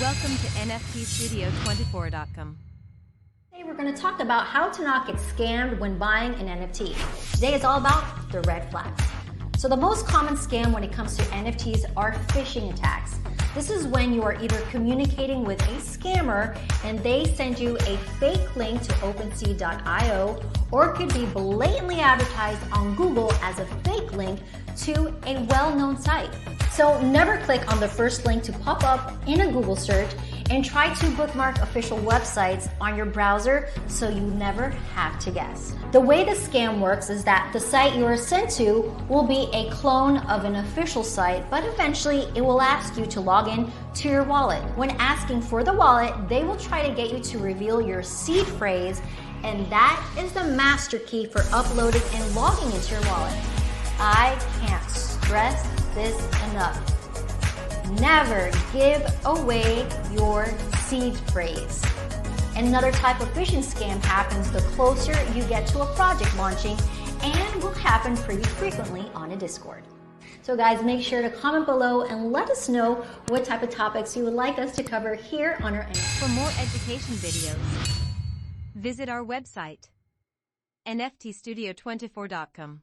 Welcome to NFTstudio24.com. Today we're going to talk about how to not get scammed when buying an NFT. Today is all about the red flags. So the most common scam when it comes to NFTs are phishing attacks. This is when you are either communicating with a scammer and they send you a fake link to OpenSea.io, or it could be blatantly advertised on Google as a fake link to a well-known site. So never click on the first link to pop up in a Google search, and try to bookmark official websites on your browser so you never have to guess. The way the scam works is that the site you are sent to will be a clone of an official site, but eventually it will ask you to log in to your wallet. When asking for the wallet, they will try to get you to reveal your seed phrase, and that is the master key for uploading and logging into your wallet. I can't stress this enough. Never give away your seed phrase. Another type of phishing scam happens the closer you get to a project launching, and will happen pretty frequently on a Discord. So guys, make sure to comment below and let us know what type of topics you would like us to cover here on our NFT. For more education videos, visit our website, NFTstudio24.com.